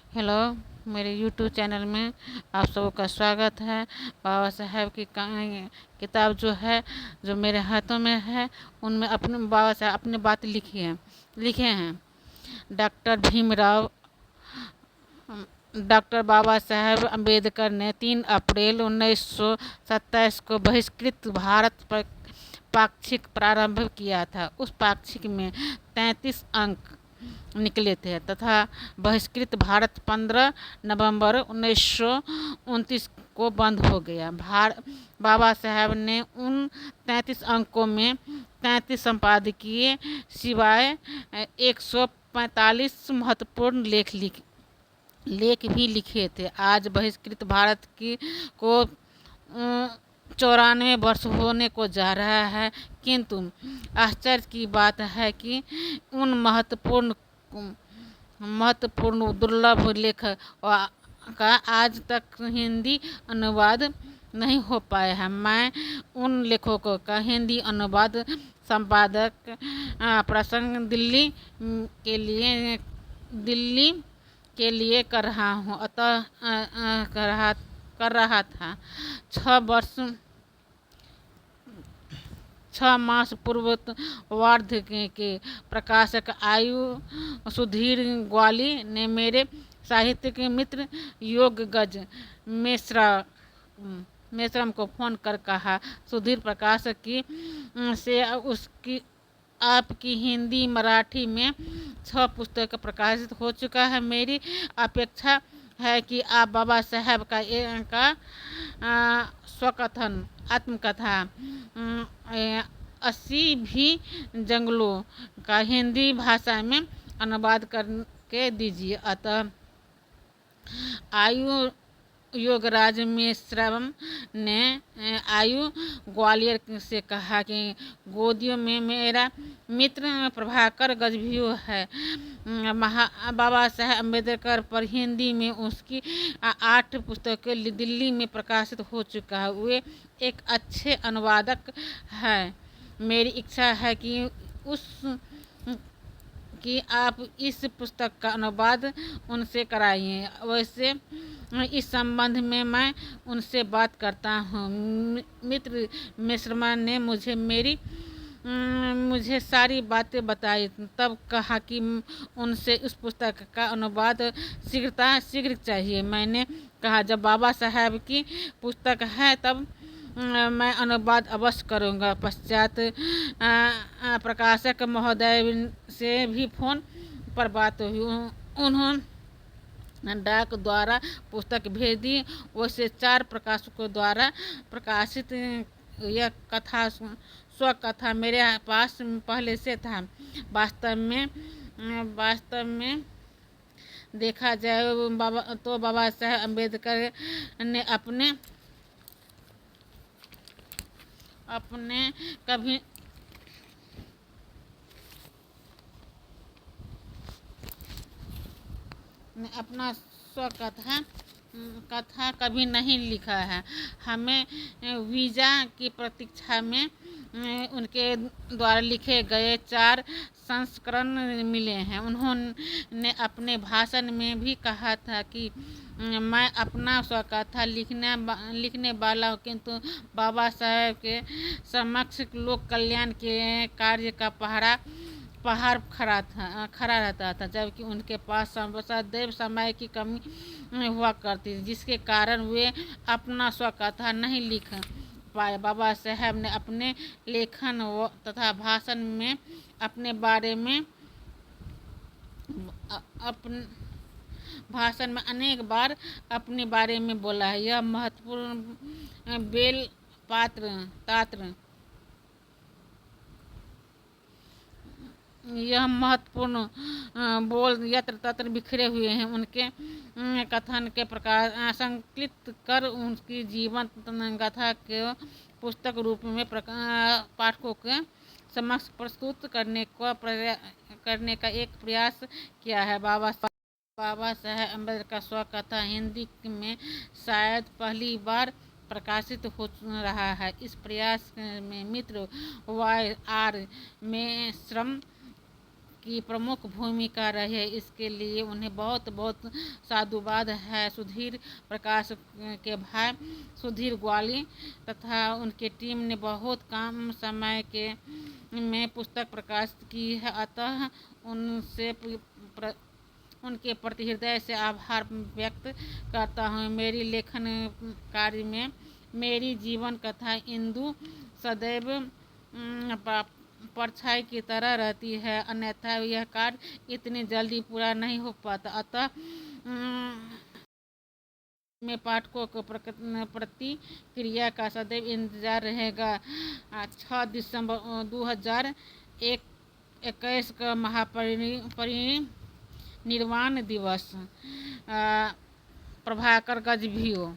Hello, मेरे YouTube channel में आप सबों का स्वागत है। बाबा साहेब की किताब जो है, जो मेरे हाथों में है, उनमें अपने बाबा साहब अपनी बात लिखे हैं। डॉक्टर भीमराव डॉक्टर बाबा साहेब अम्बेडकर ने 3 अप्रैल 1927 को बहिष्कृत भारत पर पाक्षिक प्रारंभ किया था। उस पाक्षिक में 33 अंक निकले थे तथा बहिष्कृत भारत 15 नवंबर 1929 को बंद हो गया। बाबा साहब ने उन 33 अंकों में 33 संपादकीय सिवाय 145 महत्वपूर्ण लेख भी लिखे थे। आज बहिष्कृत भारत की को 94 वर्ष होने को जा रहा है, किंतु आश्चर्य की बात है कि उन महत्वपूर्ण दुर्लभ लेख का आज तक हिंदी अनुवाद नहीं हो पाया है। मैं उन लेखकों का हिंदी अनुवाद संपादक प्रसंग दिल्ली के लिए कर रहा हूँ अतः कर रहा था। 6 मास पूर्व वार्ध के प्रकाशक आयु सुधीर ग्वाली ने मेरे साहित्यिक मित्र योग गज मेश्रम को फोन कर कहा, सुधीर प्रकाशक की से उसकी आपकी हिंदी मराठी में 6 पुस्तक प्रकाशित हो चुका है। मेरी अपेक्षा है कि आप बाबा साहेब का स्वकथन आत्मकथा 80 भी जंगलों का हिंदी भाषा में अनुवाद करके दीजिए। अतः आयु योगराज मेश्रम ने आयु ग्वालियर से कहा कि गोदियों में मेरा मित्र प्रभाकर गजभियो है। बाबा साहेब अम्बेडकर पर हिंदी में उसकी 8 पुस्तकें दिल्ली में प्रकाशित हो चुका है। वे एक अच्छे अनुवादक हैं। मेरी इच्छा है कि आप इस पुस्तक का अनुवाद उनसे कराइए। वैसे इस संबंध में मैं उनसे बात करता हूँ। मित्र मिश्रमा ने मुझे सारी बातें बताई, तब कहा कि उनसे उस पुस्तक का अनुवाद शीघ्र चाहिए। मैंने कहा, जब बाबा साहब की पुस्तक है तब मैं अनुवाद अवश्य करूँगा। पश्चात प्रकाशक महोदय से भी फोन पर बात हुई। उन्होंने डाक द्वारा पुस्तक भेज दी। वैसे 4 प्रकाशकों द्वारा प्रकाशित यह स्वकथा मेरे पास पहले से था। वास्तव में देखा जाए बाबा साहेब अम्बेडकर ने अपने कभी अपना कथा कभी नहीं लिखा है। हमें वीजा की प्रतीक्षा में उनके द्वारा लिखे गए 4 संस्करण मिले हैं। उन्होंने अपने भाषण में भी कहा था कि मैं अपना स्वकथा लिखने वाला हूँ, किंतु बाबा साहेब के समक्ष लोक कल्याण के कार्य का पहाड़ खड़ा रहता था, जबकि उनके पास सदैव समय की कमी हुआ करती थी, जिसके कारण वे अपना स्वकथा नहीं लिख पाए। बाबा साहेब ने अपने लेखन तथा भाषण में अपने बारे में अनेक बार अपने बारे में बोला है। यह महत्वपूर्ण बेल तात्र यह महत्वपूर्ण बोल यत्र तत्र बिखरे हुए हैं। उनके कथन के प्रकार संकलित कर उनकी जीवन गाथा के पुस्तक रूप में पाठकों के समक्ष प्रस्तुत करने का एक प्रयास किया है। बाबा साहेब अम्बेडकर स्वकथा हिंदी में शायद पहली बार प्रकाशित हो रहा है। इस प्रयास में मित्र वाई आर मेश्रम की प्रमुख भूमिका रही है। इसके लिए उन्हें बहुत बहुत साधुवाद है। सुधीर प्रकाश के भाई सुधीर ग्वाली तथा उनकी टीम ने बहुत कम समय के में पुस्तक प्रकाशित की है, अतः उनसे उनके प्रति हृदय से आभार व्यक्त करता हूँ। मेरी लेखन कार्य में मेरी जीवन कथा इंदु सदैव परछाई की तरह रहती है, अन्यथा यह कार्य इतनी जल्दी पूरा नहीं हो पाता। अतः में पाठकों को प्रतिक्रिया का सदैव इंतजार रहेगा। 6 दिसंबर 2021 का महापरिनिर्वाण दिवस। प्रभाकर गजभियो।